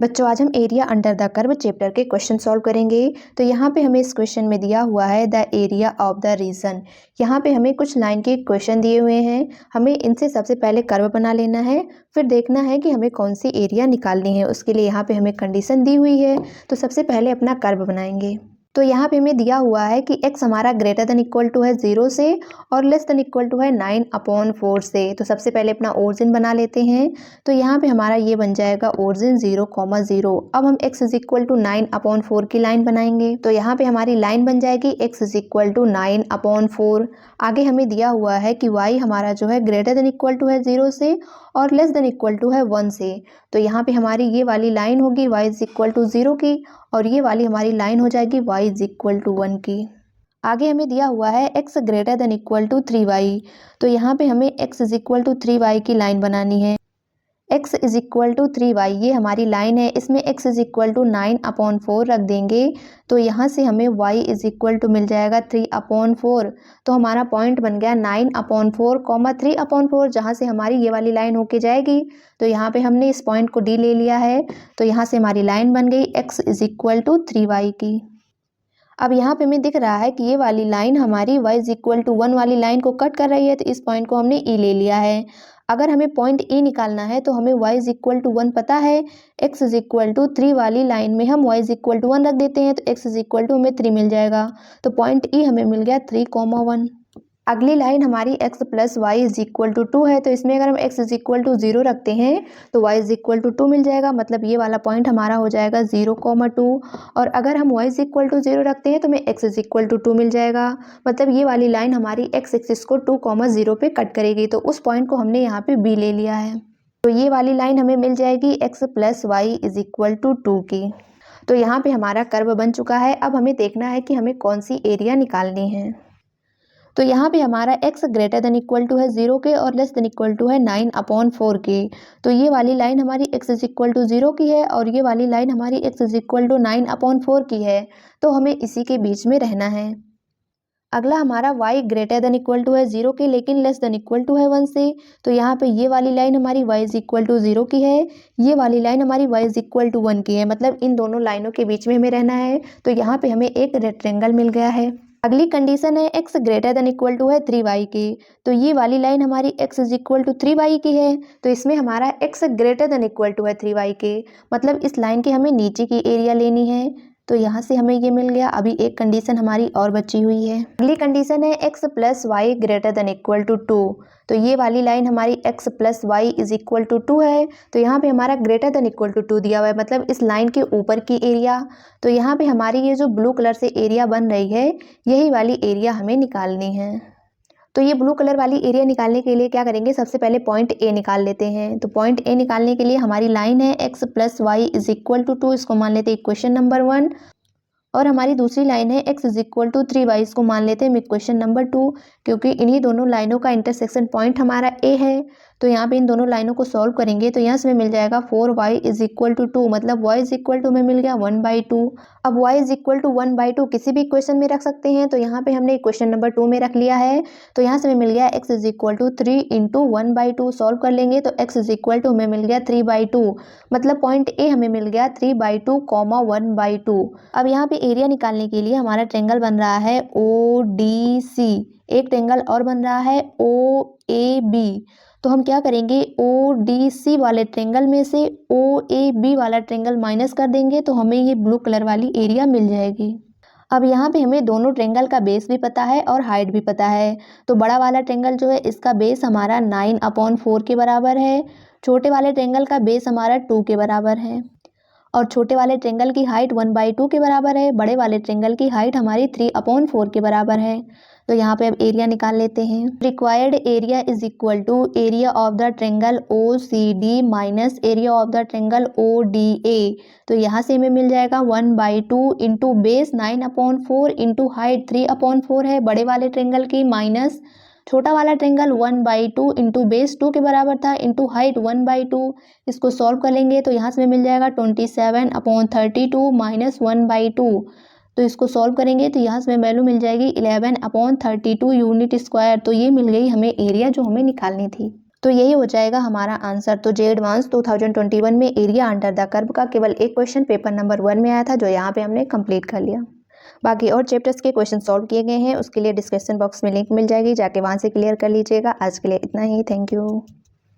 बच्चों आज हम area under the curve chapter के क्वेश्चन सॉल्व करेंगे। तो यहाँ पे हमें इस क्वेश्चन में दिया हुआ है the area of the region. यहाँ पे हमें कुछ लाइन के क्वेश्चन दिए हुए हैं, हमें इनसे सबसे पहले कर्व बना लेना है, फिर देखना है कि हमें कौन सी एरिया निकालनी है। उसके लिए यहाँ पे हमें कंडीशन दी हुई है, तो सबसे पहले अपना कर्व बनाएंगे। तो यहाँ पे हमें दिया हुआ है कि x हमारा ग्रेटर देन इक्वल टू है 0 से और लेस देन इक्वल टू है 9/4 से। तो सबसे पहले अपना ओरिजिन बना लेते हैं। तो यहाँ पे हमारा ये बन जाएगा ओरिजिन 0,0। अब हम x इज इक्वल टू 9/4 की लाइन बनाएंगे। तो यहाँ पे हमारी लाइन बन जाएगी x इज इक्वल टू 9/4। आगे हमें दिया हुआ है कि y हमारा जो है ग्रेटर देन इक्वल टू है 0 से और लेस देन इक्वल टू है 1 से। तो यहाँ पे हमारी ये वाली लाइन होगी y इज इक्वल टू 0 की और ये वाली हमारी लाइन हो जाएगी y इज इक्वल टू 1 की। आगे हमें दिया हुआ है x greater than equal to 3y। तो यहाँ पे हमें x is equal to 3y की लाइन बनानी है। x is equal to 3y ये हमारी लाइन है, इसमें x इज इक्वल टू 9/4 रख देंगे। तो यहाँ से हमें y इज इक्वल टू मिल जाएगा 3/4। तो हमारा पॉइंट बन गया 9/4, 3/4, जहाँ से हमारी ये वाली लाइन होके जाएगी। तो यहाँ पे हमने इस पॉइंट को D ले लिया है। तो यहाँ से हमारी लाइन बन गई x is equal to 3y की। अब यहाँ पे हमें दिख रहा है कि ये वाली लाइन हमारी y इज इक्वल टू 1 वाली लाइन को कट कर रही है, तो इस पॉइंट को हमने E ले लिया है। अगर हमें पॉइंट E निकालना है तो हमें y इज इक्वल टू 1 पता है, x इज इक्वल टू 3 वाली लाइन में हम y इज इक्वल टू 1 रख देते हैं, तो x इज इक्वल टू हमें 3 मिल जाएगा। तो पॉइंट E हमें मिल गया 3,1। अगली लाइन हमारी x plus y is equal to 2 है, तो इसमें अगर हम x इज इक्वल टू 0 रखते हैं तो y इज इक्वल टू 2 मिल जाएगा। मतलब ये वाला पॉइंट हमारा हो जाएगा 0,2। और अगर हम y इज इक्वल टू 0 रखते हैं तो हमें x इज इक्वल टू 2 मिल जाएगा। मतलब ये वाली लाइन हमारी x एक्सिस को 2,0 पे कट करेगी, तो उस पॉइंट को हमने यहाँ पे B ले लिया है। तो ये वाली लाइन हमें मिल जाएगी x plus y is equal to 2 की। तो यहाँ पे हमारा कर्व बन चुका है। अब हमें देखना है कि हमें कौन सी एरिया निकालनी है। तो यहाँ पे हमारा x greater than equal to है 0 के और लेस देन इक्वल टू है 9/4 के। तो ये वाली लाइन हमारी x इज इक्वल टू 0 की है और ये वाली लाइन हमारी x इज इक्वल टू 9/4 की है। तो हमें इसी के बीच में रहना है। अगला हमारा y greater than equal to है 0 के लेकिन लेस देन इक्वल टू है 1 से। तो यहाँ पे ये वाली लाइन हमारी y इज इक्वल टू 0 की है, ये वाली लाइन हमारी y इज इक्वल टू 1 की है। मतलब इन दोनों लाइनों के बीच में हमें रहना है। तो यहाँ पे हमें एक रेक्टेंगल मिल गया है। अगली कंडीशन है x greater than equal to है 3y की। तो ये वाली लाइन हमारी x is equal to 3y की है, तो इसमें हमारा x greater than equal to है 3y के। मतलब इस लाइन के हमें नीचे की एरिया लेनी है। तो यहाँ से हमें ये मिल गया। अभी एक कंडीशन हमारी और बची हुई है। अगली कंडीशन है x plus y greater than equal to 2। तो ये वाली लाइन हमारी x plus y is equal to 2 है। तो यहाँ पे हमारा ग्रेटर देन इक्वल टू 2 दिया हुआ है, मतलब इस लाइन के ऊपर की एरिया। तो यहाँ पे हमारी ये जो ब्लू कलर से एरिया बन रही है, यही वाली एरिया हमें निकालनी है। तो ये ब्लू कलर वाली एरिया निकालने के लिए क्या करेंगे, सबसे पहले पॉइंट A निकाल लेते हैं। तो पॉइंट A निकालने के लिए हमारी लाइन है x plus y is equal to 2, इसको मान लेते हैं इक्वेशन नंबर 1। और हमारी दूसरी लाइन है x is equal to 3y, इसको मान लेते हैं इक्वेशन नंबर 2, क्योंकि इन्हीं दोनों लाइनों का इंटरसेक्शन पॉइंट हमारा A है। तो यहाँ पे इन दोनों लाइनों को सॉल्व करेंगे तो यहाँ से हमें मिल जाएगा 4y इज इक्वल टू 2, मतलब y इज इक्वल टू में मिल गया 1/2। अब y इज इक्वल टू 1/2 किसी भी इक्वेशन में रख सकते हैं, तो यहाँ पे हमने इक्वेशन नंबर 2 में रख लिया है। तो यहाँ से हमें मिल गया x is equal to 3 into 1/2। Solve कर लेंगे तो x इज इक्वल टू हमें मिल गया 3/2, मतलब पॉइंट A हमें मिल गया 3/2, 1/2। अब यहाँ पे एरिया निकालने के लिए हमारा ट्रेंगल बन रहा है ODC, एक ट्रेंगल और बन रहा है OAB। तो हम क्या करेंगे, ODC वाले ट्रेंगल में से OAB वाला ट्रेंगल माइनस कर देंगे, तो हमें ये ब्लू कलर वाली एरिया मिल जाएगी। अब यहाँ पे हमें दोनों ट्रेंगल का बेस भी पता है और हाइट भी पता है। तो बड़ा वाला ट्रेंगल जो है इसका बेस हमारा 9/4 के बराबर है, छोटे वाले ट्रेंगल का बेस हमारा 2 के बराबर है और छोटे वाले ट्रेंगल की हाइट 1/2 के बराबर है। बड़े वाले ट्रेंगल की हाइट हमारी 3/4 के बराबर है। तो यहाँ पे अब एरिया निकाल लेते हैं। Required area is equal to area of the triangle OCD minus area of the triangle ODA। तो यहाँ से हमें मिल जाएगा 1/2 इंटू बेस 9/4 इंटू हाइट 3/4 है बड़े वाले ट्रेंगल की, माइनस छोटा वाला ट्रेंगल 1/2 इंटू बेस 2 के बराबर था इंटू हाइट 1/2। इसको सॉल्व कर लेंगे तो यहाँ से मिल जाएगा 27/32 माइनस 1/2। तो इसको सॉल्व करेंगे तो यहाँ से वैल्यू मिल जाएगी 11/32 यूनिट स्क्वायर। तो ये मिल गई हमें एरिया जो हमें निकालनी थी। तो यही हो जाएगा हमारा आंसर। तो जे एडवांस 2021 में एरिया अंडर द कर्व का केवल एक क्वेश्चन पेपर नंबर 1 में आया था, जो यहाँ पे हमने कंप्लीट कर लिया। बाकी और चैप्टर्स के क्वेश्चन सॉल्व किए गए हैं, उसके लिए डिस्क्रिप्शन बॉक्स में लिंक मिल जाएगी, जाके वहाँ से क्लियर कर लीजिएगा। आज के लिए इतना ही, थैंक यू।